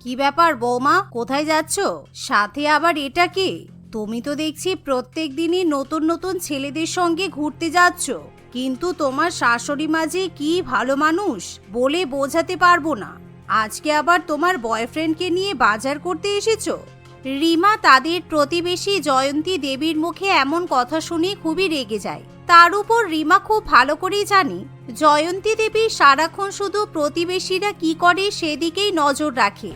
কি ব্যাপার বৌমা, কোথায় যাচ্ছ? সাথে আবার এটা কি? তুমি তো দেখছি প্রত্যেক দিনই নতুন নতুন ছেলেদের সঙ্গে ঘুরতে যাচ্ছ, কিন্তু তোমার শাশুড়ি মা যে কি ভালো মানুষ বলে বোঝাতে পারবো না। আজকে আবার তোমার বয়ফ্রেন্ডকে নিয়ে বাজার করতে এসেছো? রিমা তাদের প্রতিবেশী জয়ন্তী দেবীর মুখে এমন কথা শুনে খুবই রেগে যায়। তার উপর রিমা খুব ভালো করেই জানে জয়ন্তী দেবী সারাক্ষণ শুধু প্রতিবেশীরা কি করে সেদিকেই নজর রাখে।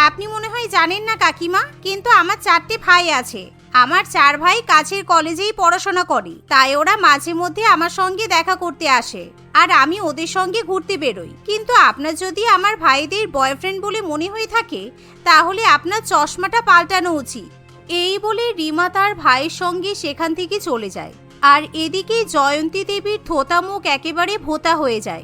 আপনি মনে হয় জানেন না কাকিমা, কিন্তু আমার 4টে ভাই আছে। আমার 4 ভাই কাছের কলেজেই পড়াশোনা করে, তাই ওরা মাঝে মধ্যে আমার সঙ্গে দেখা করতে আসে আর আমি ওদের সঙ্গে ঘুরতে বেরোই। কিন্তু আপনার যদি আমার ভাইদের বয়ফ্রেন্ড বলে মনে হয়ে থাকে তাহলে আপনার চশমাটা পাল্টানো উচিত। এই বলে রিমা তার ভাইয়ের সঙ্গে সেখান থেকে চলে যায়। আর এদিকে জয়ন্তী দেবীর থোতা মুখ একেবারে ভোতা হয়ে যায়।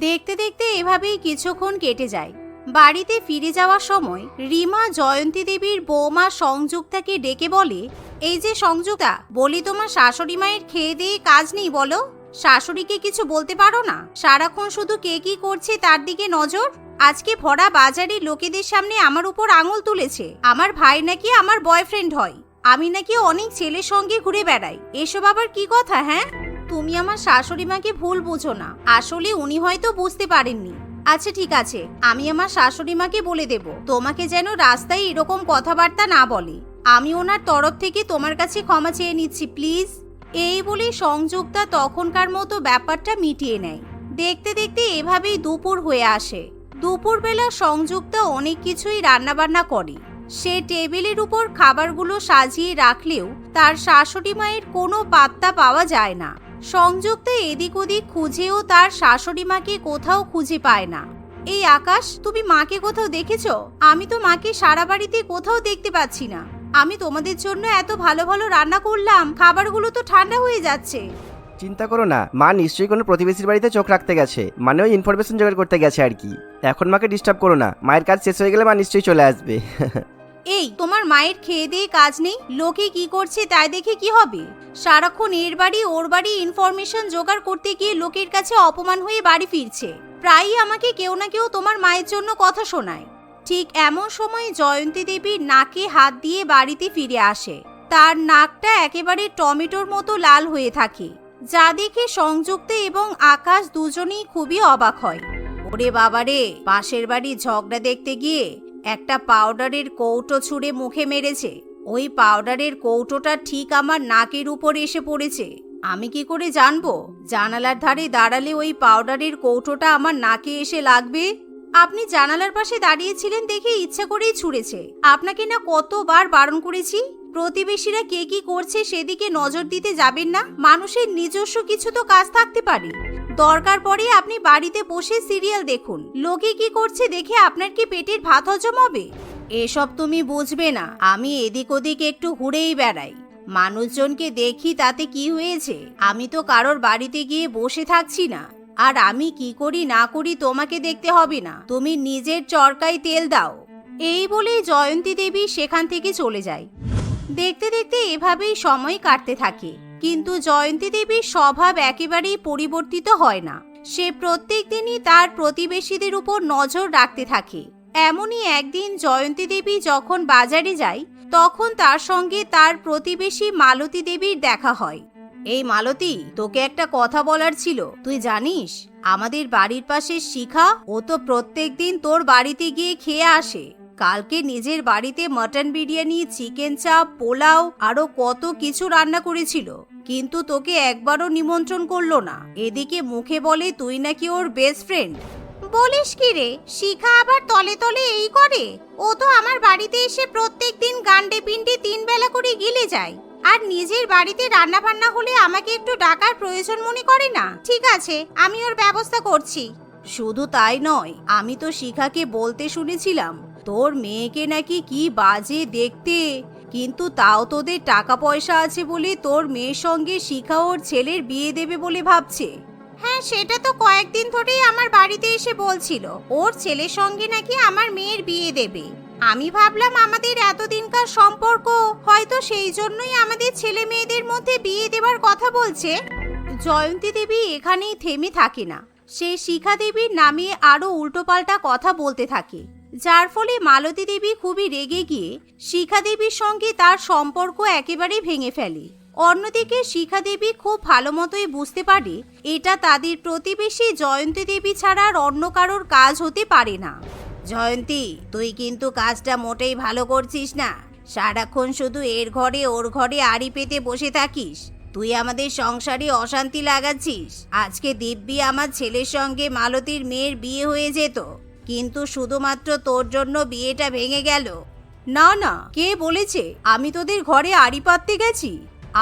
দেখতে দেখতে এভাবেই কিছুক্ষণ কেটে যায়। বাড়িতে ফিরে যাওয়ার সময় রিমা জয়ন্তী দেবীর বৌমা সংযুক্তাকে ডেকে বলে, এই যে সংযুক্তা, বলি তোমার শাশুড়ি মায়ের খেয়ে দিয়ে কাজ নেই বলো? শাশুড়িকে কিছু বলতে পারো না? সারাক্ষণ শুধু কে কি করছে তার দিকে নজর। আজকে ভরা বাজারে লোকেদের সামনে আমার উপর আঙুল তুলেছে। আমার ভাই নাকি আমার বয়ফ্রেন্ড হয়, আমি নাকি অনেক ছেলের সঙ্গে ঘুরে বেড়াই। এসব আবার কি কথা? হ্যাঁ, তুমি আমার শাশুড়ি মাকে ভুল বুঝো না, আসলে উনি হয়তো বুঝতে পারেননি। আচ্ছা ঠিক আছে, আমি আমার শাশুড়ি মাকে বলে দেব তোমাকে যেন রাস্তায় এরকম কথাবার্তা না বলে। আমি ওনার তরফ থেকে তোমার কাছে ক্ষমা চেয়ে নিচ্ছি, প্লিজ। এই বলে সংযুক্তা তখনকার মতো ব্যাপারটা মিটিয়ে নেয়। দেখতে দেখতে এভাবেই দুপুর হয়ে আসে। দুপুরবেলা সংযুক্তা অনেক কিছুই রান্নাবান্না করে। সে টেবিলের উপর খাবারগুলো সাজিয়ে রাখলেও তার শাশুড়ি মায়ের কোনো পাত্তা পাওয়া যায় না। সংযুক্তা এদিক ওদিক খুঁজেও তার শাশুড়ি মাকে কোথাও খুঁজে পায় না। এই আকাশ, তুমি মাকে কোথাও দেখেছো? আমি তো মাকে সারা বাড়িতে কোথাও দেখতে পাচ্ছি না। আমি তোমাদের জন্য এত ভালো ভালো রান্না করলাম, খাবারগুলো তো ঠান্ডা হয়ে যাচ্ছে। চিন্তা করো না, মা নিশ্চয়ই কোনো প্রতিবেশীর বাড়িতে চোখ রাখতে গেছে, মানে ওই ইনফরমেশন জোগাড় করতে গেছে আর কি। এখন মাকে ডিস্টার্ব করো না, মায়ের কাজ শেষ হয়ে গেলে মা নিশ্চয়ই চলে আসবে। এই তোমার মায়ের খেয়ে দিয়ে কাজ নেই? লোকে কি করছে তাই দেখে কি হবে? সারাক্ষণ এর বাড়ি ওর বাড়ি ইনফরমেশন জোগাড় করতে গিয়ে লোকের কাছে অপমান হয়ে বাড়ি ফিরছে। প্রায়ই আমাকে কেউ না কেউ তোমার মায়ের জন্য কথা শোনায়। ঠিক এমন সময় জয়ন্তী দেবীর নাকে হাত দিয়ে বাড়িতে ফিরে আসে। তার নাকটা একেবারে টমেটোর মতো লাল হয়ে থাকে, যা দেখে সংযুক্ত এবং আকাশ দুজনেই খুবই অবাক হয়। ওরে বাবারে, পাশের বাড়ি ঝগড়া দেখতে গিয়ে একটা পাউডারের কৌটো ছুঁড়ে মুখে মেরেছে। ওই পাউডারের কৌটোটা ঠিক আমার নাকের উপর এসে পড়েছে। আমি কি করে জানবো জানালার ধারে দাঁড়ালে ওই পাউডারের কৌটোটা আমার নাকে এসে লাগবে? আপনি জানালার পাশে দাঁড়িয়েছিলেন দেখে ইচ্ছা করেই ছুঁড়েছে। আপনাকে না কতবার বারণ করেছি প্রতিবেশীরা কে কি করছে সেদিকে নজর দিতে যাবেন না। মানুষের নিজস্ব কিছু তো কাজ থাকতে পারে। দরকার পড়ে আপনি বাড়িতে বসে সিরিয়াল দেখুন, লোকে কি করছে দেখে আপনার কি পেটের ভাত হজম হবে? এসব তুমি বুঝবে না। আমি এদিক ওদিক একটু ঘুরেই বেড়াই, মানুষজনকে দেখি, তাতে কি হয়েছে? আমি তো কারোর বাড়িতে গিয়ে বসে থাকছি না। আর আমি কি করি না করি তোমাকে দেখতে হবে না, তুমি নিজের চরকায় তেল দাও। এই বলে জয়ন্তী দেবী সেখান থেকে চলে যায়। দেখতে দেখতে এভাবেই সময় কাটতে থাকে, কিন্তু জয়ন্তী দেবীর স্বভাব একেবারেই পরিবর্তিত হয় না। সে প্রত্যেক দিনই তার প্রতিবেশীদের উপর নজর রাখতে থাকে। এমনই একদিন জয়ন্তী দেবী যখন বাজারে যায়, তখন তার সঙ্গে তার প্রতিবেশী মালতী দেবীর দেখা হয়। এই মালতী, তোকে একটা কথা বলার ছিল। তুই জানিস আমাদের বাড়ির পাশে শিখা, ও তো প্রত্যেক দিন তোর বাড়িতে গিয়ে খেয়ে আসে। কালকে নিজের বাড়িতে মটন বিরিয়ানি, চিকেন চাপ, পোলাও আরো কত কিছু রান্না করেছিল, কিন্তু তোকে একবারও নিমন্ত্রণ করলো না। এদিকে মুখে বলে তুই নাকি ওর বেস্ট ফ্রেন্ড। বলিস কি রে, শিখা আবার তলে তলে এই করে? ও তো আমার বাড়িতে এসে প্রত্যেক দিন গান্ডে পিন্ডে 3 বেলা করে গিলে যায়, আর নিজের বাড়িতে রান্না বান্না হলে আমাকে একটু ডাকার প্রয়োজন মনে করে না। ঠিক আছে, আমি ওর ব্যবস্থা করছি। শুধু তাই নয়, আমি তো শিখাকে বলতে শুনেছিলাম তোর মেয়েকে নাকি কি বাজে দেখতে, কিন্তু তাও তোদের টাকা পয়সা আছে বলে তোর মেয়ের সঙ্গে শিখা ওর ছেলের বিয়ে দেবে বলে ভাবছে। হ্যাঁ, সেটা তো কয়েকদিন ধরেই আমার বাড়িতে এসে বলছিল ওর ছেলের সঙ্গে নাকি আমার মেয়ের বিয়ে দেবে। আমি ভাবলাম আমাদের এতদিনকার সম্পর্ক, হয়তো সেই জন্যই আমাদের ছেলে মেয়েদের মধ্যে বিয়ে দেবার কথা বলছে। জয়ন্তী দেবী এখানেই থেমে থাকে না, সে শিখা দেবীর নামে আরো উল্টোপাল্টা কথা বলতে থাকে। যার ফলে মালতী দেবী খুবই রেগে গিয়ে শিখা দেবীর সঙ্গে তার সম্পর্ক একেবারেই ভেঙে ফেলে। অন্যদিকে শিখা দেবী খুব ভালো মতোই বুঝতে পারে এটা তাদের প্রতিবেশী জয়ন্তী দেবী ছাড়া আর অন্য কারোর কাজ হতে পারে না। জয়ন্তী, তুই কিন্তু কাজটা মোটেই ভালো করছিস না। সারাক্ষণ শুধু এর ঘরে ওর ঘরে আড়ি পেতে বসে থাকিস। তুই আমাদের সংসারে অশান্তি লাগাচ্ছিস। আজকে দিব্যি আমার ছেলের সঙ্গে মালতীর মেয়ের বিয়ে হয়ে যেত, কিন্তু শুধুমাত্র তোর জন্য বিয়েটা ভেঙে গেল। না না, কে বলেছে আমি তোদের ঘরে আড়ি পাততে গেছি?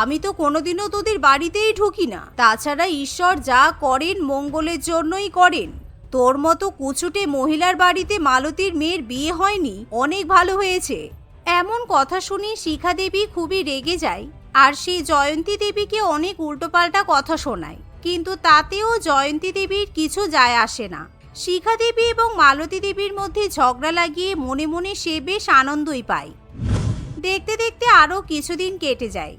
আমি তো কোনোদিনও তোদের বাড়িতেই ঢুকি না। তাছাড়া ঈশ্বর যা করেন মঙ্গলের জন্যই করেন। তোর মতো কুচুটে মহিলার বাড়িতে মালতীর মেয়ের বিয়ে হয়নি, অনেক ভালো হয়েছে। এমন কথা শুনে শিখা দেবী খুবই রেগে যায় আর সে জয়ন্তী দেবীকে অনেক উল্টোপাল্টা কথা শোনায়, কিন্তু তাতেও জয়ন্তী দেবীর কিছু যায় আসে না। শিখা দেবী এবং মালতী দেবীর মধ্যে ঝগড়া লাগিয়ে মনে মনে সে বেশ আনন্দই পায়। দেখতে দেখতে আরো কিছুদিন কেটে যায়।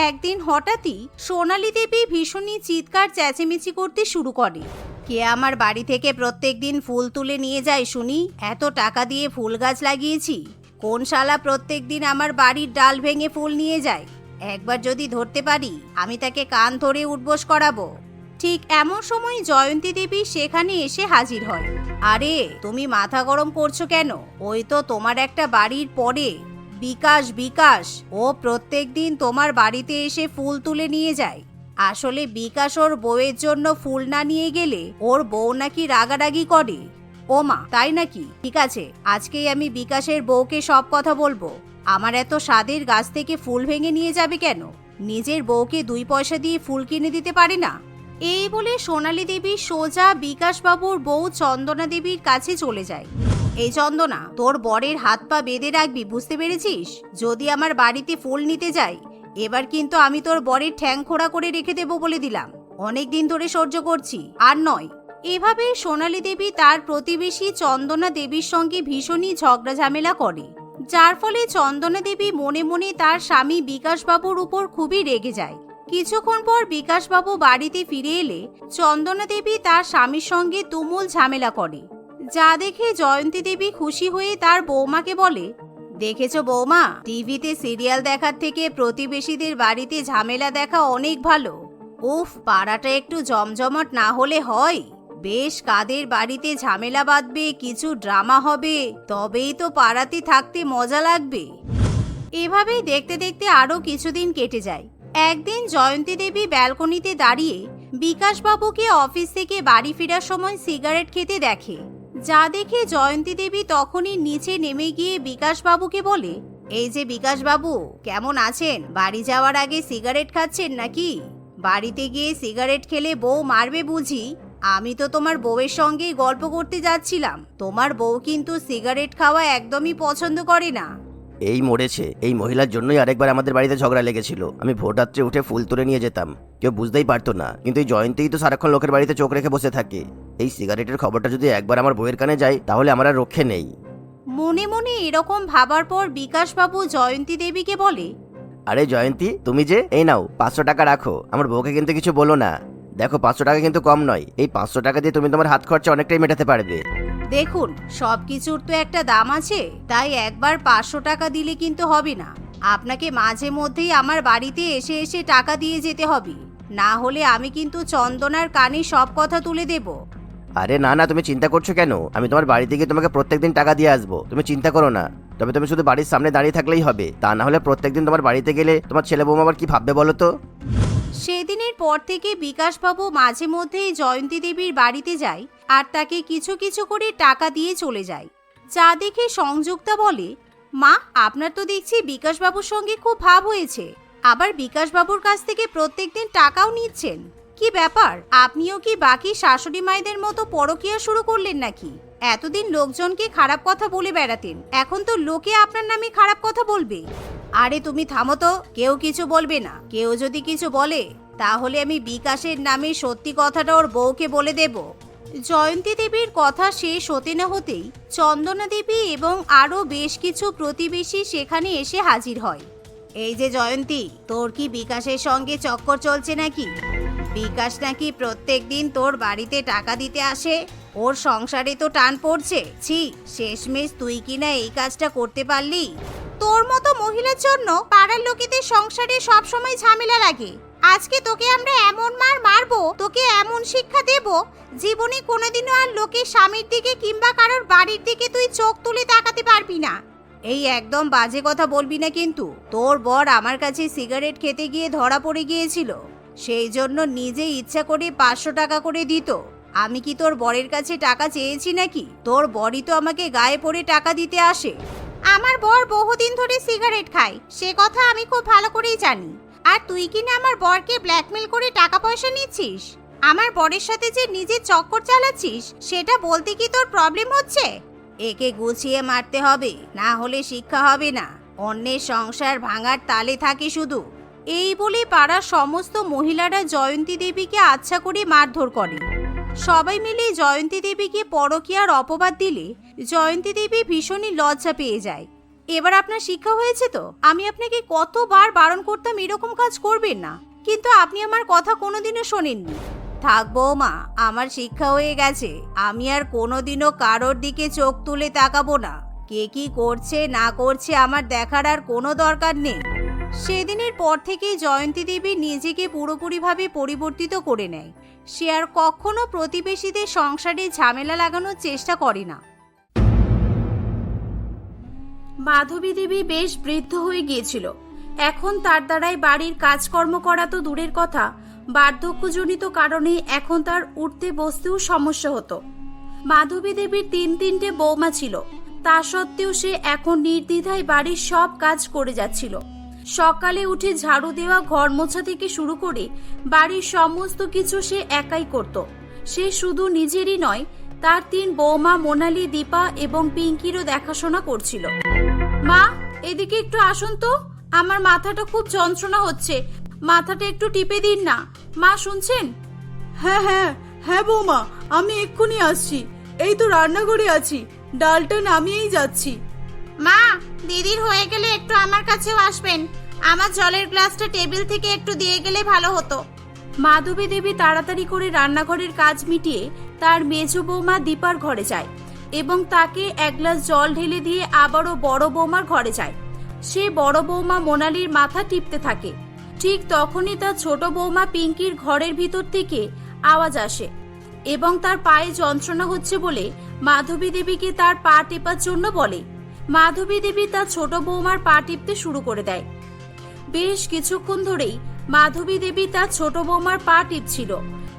একদিন হঠাৎই সোনালী দেবী ভীষণই চিৎকার চেঁচেমেচি করতে শুরু করে। কে আমার বাড়ি থেকে প্রত্যেকদিন ফুল তুলে নিয়ে যায় শুনি? এত টাকা দিয়ে ফুল গাছ লাগিয়েছি, কোন শালা প্রত্যেকদিন আমার বাড়ির ডাল ভেঙে ফুল নিয়ে যায়? একবার যদি ধরতে পারি আমি তাকে কান ধরে উঠবোস করাবো। ঠিক এমন সময় জয়ন্তী দেবী সেখানে এসে হাজির হয়। আরে তুমি মাথা গরম করছো কেন? ওই তো তোমার একটা বাড়ির পরে বিকাশ। বিকাশ ও প্রত্যেকদিন তোমার বাড়িতে এসে ফুল তুলে নিয়ে যায়। আসলে বিকাশ ওর বউয়ের জন্য ফুল না নিয়ে গেলে ওর বউ নাকি রাগারাগি করে। ও মা, তাই নাকি? ঠিক আছে, আজকেই আমি বিকাশের বউকে সব কথা বলবো। আমার এত স্বাদের গাছ থেকে ফুল ভেঙে নিয়ে যাবে কেন? নিজের বউকে 2 পয়সা দিয়ে ফুল কিনে দিতে পারে না? এই বলে সোনালী দেবী সোজা বিকাশ বাবুর বউ চন্দনা দেবীর কাছে চলে যায়। এই চন্দনা, তোর বরের হাত পা বেঁধে রাখবি, বুঝতে পেরেছিস? যদি আমার বাড়িতে ফুল নিতে যাই, এবার কিন্তু আমি তোর বরের ঠ্যাং খোড়া করে রেখে দেবো বলে দিলাম। অনেক দিন ধরে সহ্য করছি, আর নয়। এভাবে সোনালী দেবী তার প্রতিবেশী চন্দনা দেবীর সঙ্গে ভীষণই ঝগড়া ঝামেলা করে, যার ফলে চন্দনা দেবী মনে মনে তার স্বামী বিকাশবাবুর উপর খুবই রেগে যায়। কিছুক্ষণ পর বিকাশবাবু বাড়িতে ফিরে এলে চন্দনা দেবী তার স্বামীর সঙ্গে তুমুল ঝামেলা করে, যা দেখে জয়ন্তী দেবী খুশি হয়ে তার বৌমাকে বলে, দেখেছো বৌমা, টিভিতে সিরিয়াল দেখার থেকে প্রতিবেশীদের বাড়িতে ঝামেলা দেখা অনেক ভালো। উফ, পাড়াটা একটু জমজমাট না হলে হয়? বেশ কাদের বাড়িতে ঝামেলা বাঁধবে, কিছু ড্রামা হবে, তবেই তো পাড়াতে থাকতে মজা লাগবে। এভাবেই দেখতে দেখতে আরো কিছুদিন কেটে যায়। একদিন জয়ন্তী দেবী ব্যালকনিতে দাঁড়িয়ে বিকাশবাবুকে অফিস থেকে বাড়ি ফেরার সময় সিগারেট খেতে দেখে, যা দেখে জয়ন্তী দেবী তখনই নিচে নেমে গিয়ে বিকাশবাবুকে বলে, এই যে বিকাশবাবু, কেমন আছেন? বাড়ি যাওয়ার আগে সিগারেট খাচ্ছেন নাকি? বাড়িতে গিয়ে সিগারেট খেলে বউ মারবে বুঝি? আমি তো তোমার বউয়ের সঙ্গেই গল্প করতে যাচ্ছিলাম। তোমার বউ কিন্তু সিগারেট খাওয়া একদমই পছন্দ করে না। এই মরেছে, এই মহিলার জন্যই আরেকবার আমাদের বাড়িতে ঝগড়া লেগেছিল। আমি ভোর রাত্রে উঠে ফুল তুলে নিয়ে যেতাম, কেউ বুঝতেই পারতো না, কিন্তু এই জয়ন্তীই তো সারাক্ষণ লোকের বাড়িতে চোখ রেখে বসে থাকে। এই সিগারেটের খবরটা যদি একবার আমার বউয়ের কানে যায়, তাহলে আমার আর রক্ষে নেই। মনে মনে এরকম ভাবার পর বিকাশবাবু জয়ন্তী দেবীকে বলে, আরে জয়ন্তী, তুমি যে, এই নাও 500 টাকা রাখো, আমার বউকে কিন্তু কিছু বলো না। দেখো 500 টাকা কিন্তু কম নয়, এই 500 টাকা দিয়ে তুমি তোমার হাত খরচা অনেকটাই মেটাতে পারবে। দেখুন, সবকিছুর তো একটা দাম আছে, তাই একবার 500 টাকা দিলে কিন্তু হবে না। আপনাকে মাঝে মধ্যেই আমার বাড়িতে এসে এসে টাকা দিয়ে যেতে হবে, না হলে আমি কিন্তু চন্দনার কানে সব কথা তুলে দেব। আরে না না, তুমি চিন্তা করছো কেন? আমি তোমার বাড়িতে গিয়ে তোমাকে প্রত্যেকদিন টাকা দিয়ে আসবো, তুমি চিন্তা করো না। তবে তুমি শুধু বাড়ির সামনে দাঁড়িয়ে থাকলেই হবে, তা না হলে প্রত্যেকদিন তোমার বাড়িতে গেলে তোমার ছেলে বৌমা আবার কি ভাববে বলো তো? সেদিনের পর থেকে বিকাশবাবু মাঝে মধ্যেই জয়ন্তী দেবীর বাড়িতে যায় আর তাকে কিছু কিছু করে টাকা দিয়ে চলে যায়, যা দেখে সংযুক্তা বলে, মা, আপনার তো দেখছি বিকাশবাবুর সঙ্গে খুব ভাব হয়েছে, আবার বিকাশবাবুর কাছ থেকে প্রত্যেকদিন টাকাও নিচ্ছেন। কি ব্যাপার, আপনিও কি বাকি শাশুড়ি মায়েদের মতো পরকীয়া শুরু করলেন নাকি? এতদিন লোকজনকে খারাপ কথা বলে বেড়াতেন, এখন তো লোকে আপনার নামে খারাপ কথা বলবে। আরে তুমি থামো তো, কেউ কিছু বলবে না। কেউ যদি কিছু বলে তাহলে আমি বিকাশের নামে সত্যি কথাটা ওর বউকে বলে দেব। জয়ন্তী দেবীর কথা শেষ হতে না হতেই চন্দনা দেবী এবং আরো বেশ কিছু প্রতিবেশী সেখানে এসে হাজির হয়। এই যে জয়ন্তী, তোর কি বিকাশের সঙ্গে চক্কর চলছে নাকি? বিকাশ নাকি প্রত্যেকদিন তোর বাড়িতে টাকা দিতে আসে, ওর সংসারে তো টান পড়ছে। ছি, শেষমেশ তুই কিনা এই কাজটা করতে পারলি। তোর মতো মহিলার জন্য পাড়ার লোকেদের সংসারে সব সময় ঝামেলা লাগে। আজকে তোকে আমরা এমন মার মারবো, তোকে এমন শিক্ষা দেব, জীবনে কোনোদিনও আর লোকের স্বামীর দিকে কিংবা কারোর বাড়ির দিকে তুই চোখ তুলে তাকাতে পারবি না। এই একদম বাজে কথা বলবি না কিন্তু। তোর বর আমার কাছে সিগারেট খেতে গিয়ে ধরা পড়ে গিয়েছিল, সেই জন্য নিজে ইচ্ছা করে 500 টাকা করে দিত। আমি কি তোর বরের কাছে টাকা চেয়েছি নাকি? তোর বরই তো আমাকে গায়ে পড়ে টাকা দিতে আসে। আমার বর বহুদিন ধরে সিগারেট খায়, সে কথা আমি খুব ভালো করেই জানি। আর তুই কিনা আমার বরকে ব্ল্যাকমেল করে টাকা পয়সা নিচ্ছিস। আমার বরের সাথে যে নিজে চক্কর চালাচ্ছিস, সেটা বলতে কি তোর প্রবলেম হচ্ছে? একে গুছিয়ে মারতে হবে, না হলে শিক্ষা হবে না। অন্যের সংসার ভাঙার তালে থাকে শুধু। এই বলে পাড়ার সমস্ত মহিলারা জয়ন্তী দেবীকে আচ্ছা করে মারধর করে। সবাই মিলে জয়ন্তী দেবীকে পরকীয়ার অপবাদ দিলে জয়ন্তী দেবী ভীষণই লজ্জা পেয়ে যায়। এবার আপনার শিক্ষা হয়েছে তো? আমি আপনাকে কতবার বারণ করতাম এরকম কাজ করবেন না, কিন্তু আপনি আমার কথা কোনোদিনও শোনেননি। থাক বৌমা, আমার শিক্ষা হয়ে গেছে। আমি আর কোনোদিনও কারোর দিকে চোখ তুলে তাকাবো না। কে কি করছে না করছে আমার দেখার আর কোনো দরকার নেই। সেদিনের পর থেকেই জয়ন্তী দেবী নিজেকে পুরোপুরিভাবে পরিবর্তিত করে নেয়। সে আর কখনো প্রতিবেশীদের সংসারে ঝামেলা লাগানোর চেষ্টা করে না। মাধবী দেবী বেশ বৃদ্ধ হয়ে গিয়েছিল। এখন তার দ্বারাই বাড়ির কাজকর্ম করা তো দূরের কথা, বার্ধক্যজনিত কারণে এখন তার উঠতে বসতেও সমস্যা হতো। মাধবী দেবীর 3-3টে বৌমা ছিল, তা সত্ত্বেও সে এখন নির্দ্বিধায় বাড়ির সব কাজ করে যাচ্ছিল। সকালে উঠে ঝাড়ু দেওয়া, ঘর মোছা থেকে শুরু করে বাড়ির সমস্ত কিছু সে একাই করত। সে শুধু নিজেরই নয়, তার 3 বৌমা মোনালি, দীপা এবং পিঙ্কিরও দেখাশোনা করছিল। মা, এদিকে একটু আসুন তো, আমার মাথাটা খুব যন্ত্রণা হচ্ছে, মাথাটা একটু টিপে দিন না। মা, শুনছেন? হ্যাঁ হ্যাঁ হ্যাঁ বৌমা, আমি এক্ষুনি আসছি। এই তো রান্নাঘরে আছি, ডালটা নামিয়েই যাচ্ছি। মা, দিদির হয়ে গেলে একটু আমার কাছেও আসবেন। আমার জলের গ্লাসটা টেবিল থেকে একটু দিয়ে গেলে ভালো হতো। মাধবী দেবী তাড়াতাড়ি করে রান্নাঘরের কাজ মিটিয়ে তার মেজ বৌমা দীপার ঘরে যায় এবং তাকে 1 গ্লাস জল ঢেলে দিয়ে আবারও বড় বৌমার ঘরে যায়। সে বড় বৌমা মোনালির মাথা টিপতে থাকে। ঠিক তখনই তার ছোট বৌমা পিঙ্কির ঘরের ভিতর থেকে আওয়াজ আসে এবং তার পায়ে যন্ত্রণা হচ্ছে বলে মাধবী দেবীকে তার পা টেপার জন্য বলে। মাধবী দেবী তার ছোট বৌমার পা টিপতে শুরু করে দেয়। বেশ কিছুক্ষণ ধরেই মাধবী দেবী তার ছোট বৌমার পা টিপছিল।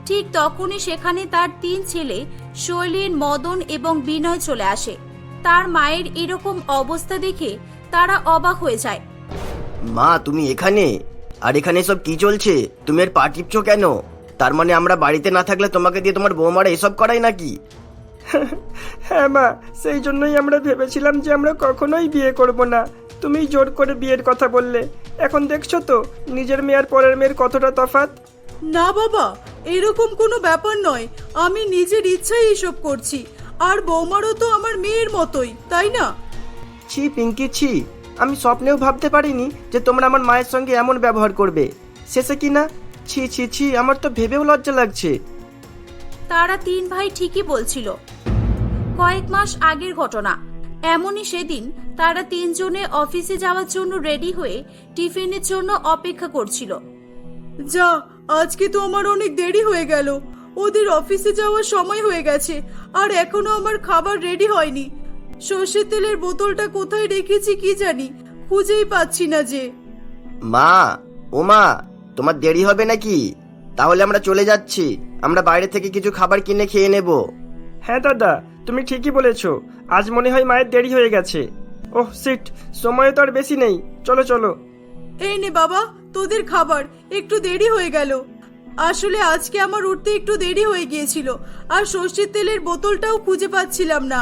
ঠিক তখনই সেখানে তার 3 ছেলে শৈলেন, মদন এবং বিনয় চলে আসে। তার মায়ের এরকম অবস্থা দেখে তারা অবাক হয়ে যায়। মা, তুমি এখানে? আর এখানে সব কি চলছে? তুমি এর পা টিপছো কেন? তার মানে আমরা বাড়িতে না থাকলে তোমাকে দিয়ে তোমার বৌমারা এসব করাই নাকি? হ্যাঁ মা, সেই জন্যই আমরা ভেবেছিলাম যে আমরা কখনোই বিয়ে করব না। তুমি জোর করে বিয়ের কথা বললে। এখন দেখছো তো নিজের মেয়ে আর পরের মেয়ের কতটা তফাৎ। না বাবা, এরকম কোনো ব্যাপার নয়, আমি নিজের ইচ্ছাই এসব করছি। আর বৌমারও তো আমার মেয়ের মতোই, তাই না? ছি পিঙ্কি, ছি, আমি স্বপ্নেও ভাবতে পারিনি যে তোমরা আমার মায়ের সঙ্গে এমন ব্যবহার করবে। শেষে কি না, ছি ছি ছি, আমার তো ভেবেও লজ্জা লাগছে। তারা 3 ভাই ঠিকই বলছিল। কয়েক মাস আগের ঘটনা। এমনই সেদিন তারা 3 জনে অফিসে যাওয়ার জন্য রেডি হয়ে টিফিনের জন্য অপেক্ষা করছিল। যা, আজকে তো আমার অনেক দেরি হয়ে গেল। ওদের অফিসে যাওয়ার সময় হয়ে গেছে আর এখনো আমার খাবার রেডি হয়নি। সর্ষের তেলের বোতলটা কোথায় রেখেছি কি জানি, খুঁজেই পাচ্ছি না যে। মা, ও মা, তোমার দেরি হবে নাকি? তাহলে আমরা চলে যাচ্ছি। আমরা বাইরে থেকে কিছু খাবার কিনে খেয়ে নেব। হ্যাঁ দাদা, তুমি ঠিকই বলেছো। আজ মনে হয় মায়ের দেরি হয়ে গেছে। ওহ সিট, সময় তো আর বেশি নেই। চলো চলো। এই নে বাবা, তোদের খাবার। একটু দেরি হয়ে গেল। আসলে আজকে আমার উঠতে একটু দেরি হয়ে গিয়েছিল আর সর্ষের তেলের বোতলটাও খুঁজে পাচ্ছিলাম না।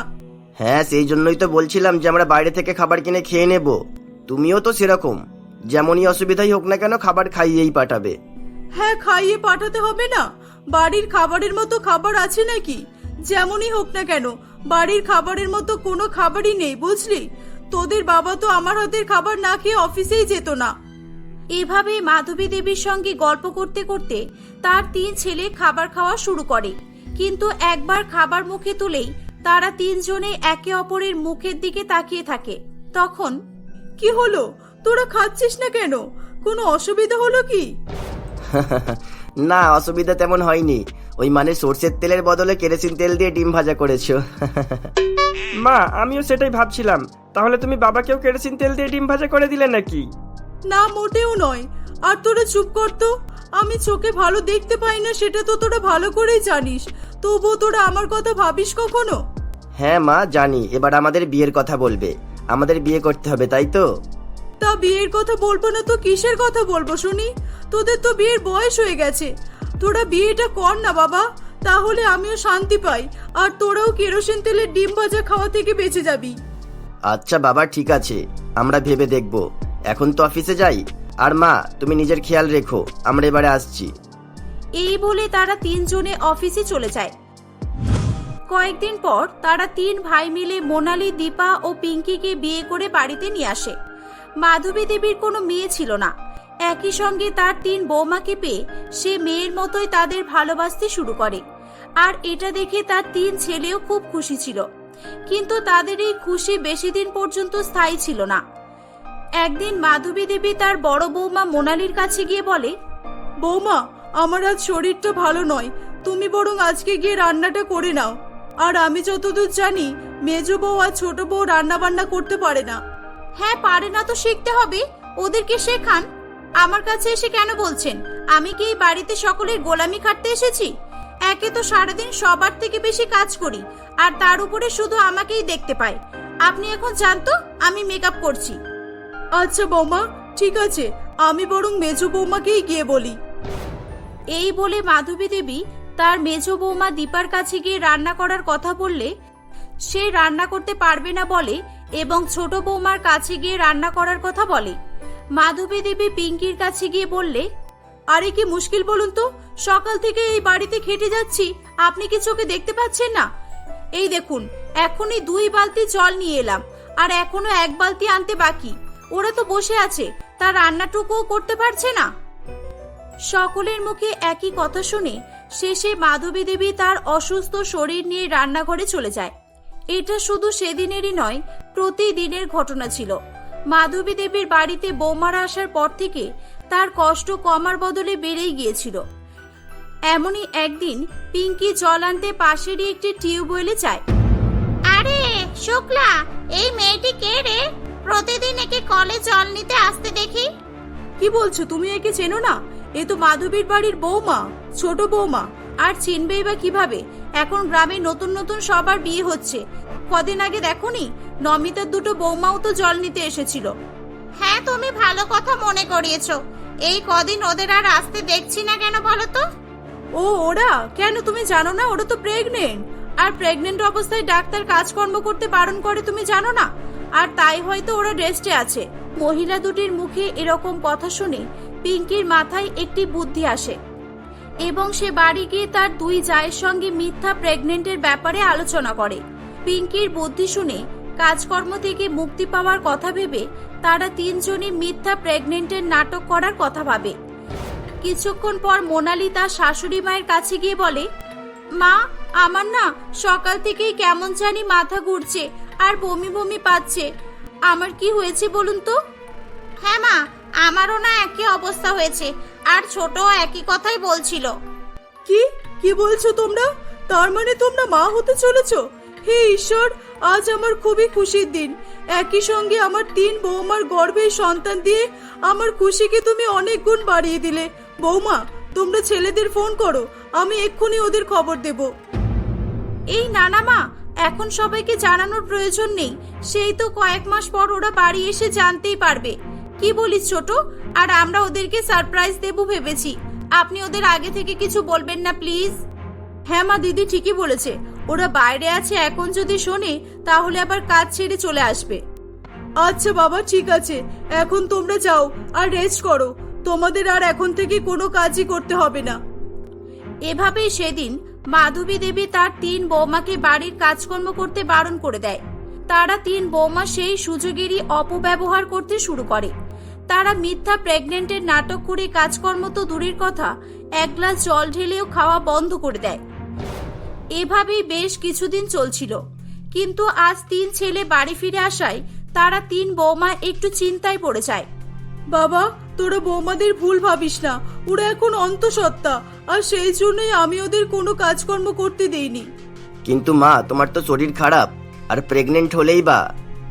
হ্যাঁ, সেই জন্যই তো বলছিলাম যে আমরা বাইরে থেকে খাবার কিনে খেয়ে নেব। তুমিও তো সেরকম, যেমনই অসুবিধাই হোক না কেন খাবার খাইয়েই পাঠাবে। হ্যাঁ, খাইয়ে পাঠাতে হবে না? বাড়ির খাবারের মতো খাবার আছে নাকি? যেমনই হোক না কেন, বাড়ির খাবারের মতো কোনো খাবারই নেই, বুঝলি? তোদের বাবা তো আমার হাতের খাবার না খেয়ে অফিসেই যেত না। এভাবে মাধবী দেবীর সঙ্গে গল্প করতে করতে তার 3 ছেলে খাবার খাওয়া শুরু করে কিন্তু একবার খাবার মুখে তুলেই তারা তিনজনে একে অপরের মুখের দিকে তাকিয়ে থাকে। তখন কি হলো, তোরা খাচ্ছিস না কেন? কোনো অসুবিধা হলো কি? না, অসুবিধা তেমন হয়নি। ওই মানে সর্ষের তেলের বদলে কেরোসিন তেল দিয়ে ডিম ভাজা করেছো। মা, আমিও সেটাই ভাবছিলাম, তাহলে তুমি বাবাকেও কেরোসিন তেল দিয়ে ডিম ভাজা করে দিলে নাকি? না, মোটেও নয়। আর তোরা চুপ কর তো। আমি চোখে ভালো দেখতে পাই না সেটা তো তোরা ভালো করেই জানিস, তবুও তোরা আমার কথা ভাবিস কখনো? হ্যাঁ মা, জানি। এবার আমাদের বিয়ের কথা বলবে, আমাদের বিয়ে করতে হবে, তাই তো? তা বিয়ের কথা বলবো না তো কিসের কথা বলবো শুনি? তোদের তো বিয়ের বয়স হয়ে গেছে। তোরা বিয়েটা কর না বাবা, তাহলে আমিও শান্তি পাই, আর তোরাও কেরোসিন তেলের ডিম ভাজা খাওয়া থেকে বেঁচে যাবি। আচ্ছা বাবা, ঠিক আছে, আমরা ভেবে দেখব। এখন তো অফিসে যাই। আর মা, তুমি নিজের খেয়াল রেখো, আমরা এবারে আসছি। এই বলে তারা তিনজনে অফিসে চলে যায়। কয়েকদিন পর তারা তিন ভাই মিলে মোনালি, দীপা ও পিঙ্কিকে বিয়ে করে বাড়িতে নিয়ে আসে। মাধবী দেবীর কোনো মেয়ে ছিল না। একই সঙ্গে তার তিন বৌমাকে পেয়ে সে মেয়ের মতোই তাদের ভালোবাসতে শুরু করে। আর এটা দেখে তার তিন ছেলেও খুব খুশি ছিল। কিন্তু তাদের এই খুশি বেশি দিন পর্যন্ত স্থায়ী ছিল না। একদিন মাধবী দেবী তার বড় বৌমা মোনালির কাছে গিয়ে বলে, বৌমা, আমার আজ শরীরটা ভালো নয়, তুমি বরং আজকে গিয়ে রান্নাটা করে নাও। আর আমি যতদূর জানি মেজো বউ আর ছোট বউ রান্না বান্না করতে পারে না। হ্যাঁ, পারে না তো শিখতে হবে, ওদেরকে শেখান। আমার কাছে এসে কেন বলছেন আমি কি এই বাড়িতে সকলের গোলামি খাটতে এসেছি? একে তো সারাদিন সবার থেকে বেশি কাজ করি, আর তার উপরে শুধু আমাকেই দেখতে পায়। আপনি এখন জানতো আমি মেকআপ করছি। আচ্ছা বৌমা, ঠিক আছে, আমি বরং মেজো বৌমাকেই গিয়ে বলি। এই বলে মাধবী দেবী তার মেজো বৌমা দীপার কাছে গিয়ে রান্না করার কথা বললে সে রান্না করতে পারবে না বলে, এবং ছোট বৌমার কাছে গিয়ে রান্না করার কথা বলে। মাধবী দেবী পিঙ্কির কাছে গিয়ে বললে, আরে কি মুশকিল বলুন তো, সকাল থেকে এই বাড়িতে খেটে যাচ্ছি, আপনি কি চোখে দেখতে পাচ্ছেন না? এই দেখুন, এখনই 2 বালতি জল নিয়ে এলাম, আর এখনো 1 বালতি আনতে বাকি। ওরা তো বসে আছে, তার রান্নাটুকুও করতে পারছে না। সকলের মুখে একই কথা শুনে শেষে মাধবী দেবী তার অসুস্থ শরীর নিয়ে রান্নাঘরে চলে যায়। এটা শুধু সেদিনেরই নয়, প্রতিদিনের ঘটনা ছিল। মাধবী দেবীর বাড়িতে বৌমারা আসার পর থেকে তার কষ্ট কমার বদলে বেড়েই গিয়েছিল। এমনই একদিন পিঙ্কি জল আনতে পাশেরই একটি টিউবওয়েলে যায়। আরে শুক্লা, এই মেয়েটি কে রে? প্রতিদিন একে কলে জল নিতে আসতে দেখি। কি বলছো, তুমি একে চেনো না? এ তো মাধবীর বাড়ির বৌমা, ছোট বৌমা। আর চিনবেই বা কিভাবে? এখন গ্রামে নতুন নতুন সবার বিয়ে হচ্ছে। কদিন আগে দেখোনি নমিতার দুটো বৌমাও তো জল নিতে এসেছিল। হ্যাঁ, তুমি ভালো কথা মনে করিয়েছো। এই কদিন ওদের আর আসতে দেখছি না কেন বলো তো? ও, ওরা কেন, তুমি জানো না ওরা তো প্রেগনেন্ট? আর প্রেগনেন্ট অবস্থায় ডাক্তার কাজকর্ম করতে বারণ করে, তুমি জানো না? আর তাই হয়তো ওরা রেস্টে আছে। মহিলা দুটির মুখে এরকম কথা শুনে পিঙ্কির মাথায় একটি বুদ্ধি আসে, এবং সে বাড়ি গিয়ে তার 2 জায়ের সঙ্গে মিথ্যা প্রেগনেন্টের ব্যাপারে আলোচনা করে। পিঙ্কির বুদ্ধি শুনে কাজকর্ম থেকে মুক্তি পাওয়ার কথা ভেবে তারা তিনজনই মিথ্যা প্রেগনেন্টের নাটক করার কথা ভাবে। কিছুক্ষণ পর মোনালি তার শাশুড়ি মায়ের কাছে গিয়ে বলে, মা, আমার না সকাল থেকেই কেমন জানি মাথা ঘুরছে আর বমি বমি পাচ্ছে। আমার কি হয়েছে বলুন তো? হ্যাঁ মা, আমারও না একই অবস্থা হয়েছে, আর ছোট একই কথাই বলছিল। কি কি বলছো তোমরা? তার মানে তোমরা মা হতে চলেছো? হে ঈশ্বর, আজ আমার খুবই খুশির দিন। একই সঙ্গে আমার 3 বৌমার গর্ভে সন্তান দিয়ে আমার খুশিকে তুমি অনেক গুণ বাড়িয়ে দিলে। বৌমা, তোমরা ছেলেদের ফোন করো, আমি এক্ষুনি ওদের খবর দেব। এই নানা মা, এখন সবাইকে জানানোর প্রয়োজন নেই। সেই তো কয়েক মাস পর ওরা বাড়ি এসে জানতেই পারবে। কি বলিস ছোট? আর আমরা ওদেরকে সারপ্রাইজ দেব ভেবেছি। আপনি ওদের আগে থেকে কিছু বলবেন না প্লিজ। হ্যাঁ মা, দিদি ঠিকই বলেছে। ওরা বাইরে আছে, এখন যদি শোনে তাহলে আবার কাজ ছেড়ে চলে আসবে। আচ্ছা বাবা, ঠিক আছে, এখন তোমরা যাও আর রেস্ট করো। তোমাদের আর এখন থেকে কোনো কাজই করতে হবে না। এভাবেই সেদিন মাধবী দেবী তার 3 বৌমাকে বাড়ির কাজকর্ম করতে বারণ করে দেয়। তারা 3 বৌমা সেই সুযোগেরই অপব্যবহার করতে শুরু করে। তারা মিথ্যা প্রেগনেন্টের নাটক করে কাজকর্ম তো দূরের কথা, 1 গ্লাস জল ঢেলেও খাওয়া বন্ধ করে দেয়। এভাবেই বেশ কিছুদিন চলছিল, কিন্তু আজ 3 ছেলে বাড়ি ফিরে আসায় তারা 3 বৌমা একটু চিন্তায় পড়ে যায়। বাবা, তোরা বৌমাদের ভুল ভাবিস না, ওরা এখন অন্তঃসত্ত্বা, আর সেই জন্যই আমি ওদের কোনো কাজকর্ম করতে দেইনি। কিন্তু মা, তোমার তো শরীর খারাপ, আর প্রেগনেন্ট হলেই বা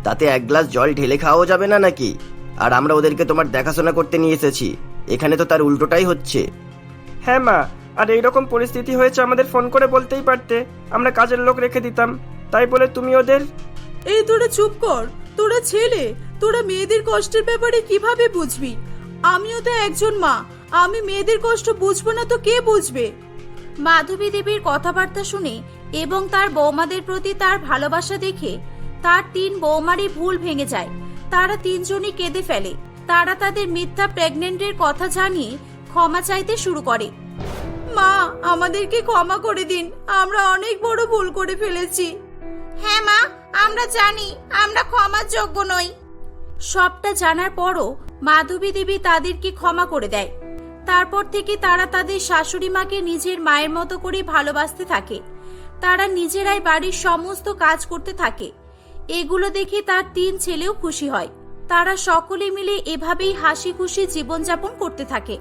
তাতে 1 গ্লাস জল ঢেলে খাওয়াও যাবে না নাকি? আর আমরা ওদেরকে তোমার দেখাশোনা করতে নিয়ে এসেছি, এখানে তো তার উল্টোটাই হচ্ছে। হ্যাঁ মা, আর এইরকম পরিস্থিতি হয়েছে আমাদের ফোন করে বলতেই পারতে, আমরা কাজের লোক রেখে দিতাম। তাই বলে তুমি ওদের... এই তোরা চুপ কর, তোরা ছেলে, তোরা মেয়েদের কষ্টের ব্যাপারে কিভাবে বুঝবি? আমিও তো একজন মা, আমি মেয়েদের কষ্ট বুঝবো না তো কে বুঝবে? মাধবী দেবীর কথাবার্তা শুনে এবং তার বৌমাদের প্রতি তার ভালোবাসা দেখে তার 3 বৌমারই ভুল ভেঙে যায়। তারা 3 জনই কেঁদে ফেলে। তারা তাদের মিথ্যা প্রেগনেন্টের কথা জানিয়ে ক্ষমা চাইতে শুরু করে। মা, আমাদেরকে ক্ষমা করে দিন, আমরা অনেক বড় ভুল করে ফেলেছি। হ্যাঁ মা, আমরা জানি আমরা ক্ষমার যোগ্য নই। সবটা জানার পরও মাধবী দেবী তাদেরকে ক্ষমা করে দেয়। তারপর থেকে তারা তাদের শাশুড়ি মাকে নিজের মায়ের মতো করে ভালোবাসতে থাকে। তারা নিজেরাই বাড়ির সমস্ত কাজ করতে থাকে। এগুলো দেখে তার 3 ছেলেও খুশি হয়। তারা সকলে মিলে এভাবেই হাসি খুশি জীবনযাপন করতে থাকে।